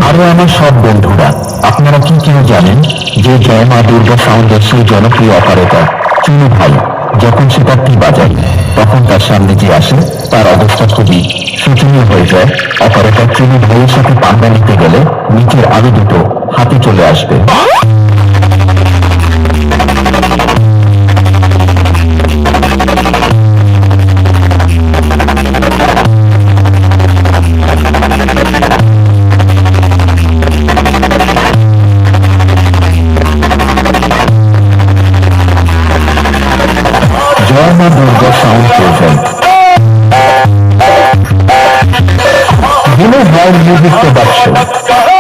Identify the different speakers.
Speaker 1: আরে আমার সব বন্ধুরা, আপনারা কি কেউ জানেন যে জয় মা দুর্গা সাউন্ডের সেই জনপ্রিয় অপারেটর চুনু ভাই যখন সে তার টি বাজায় তখন তার সামনে যে আসে তার অবস্থা খুবই শোচনীয় হয়ে যায়। অপারেটর চুনু ভাইয়ের সাথে পাঙ্গা নিতে গেলে নিচের আরো দুটো হাতে চলে আসবে। জয় মা Durga sound present Winners by Music Production.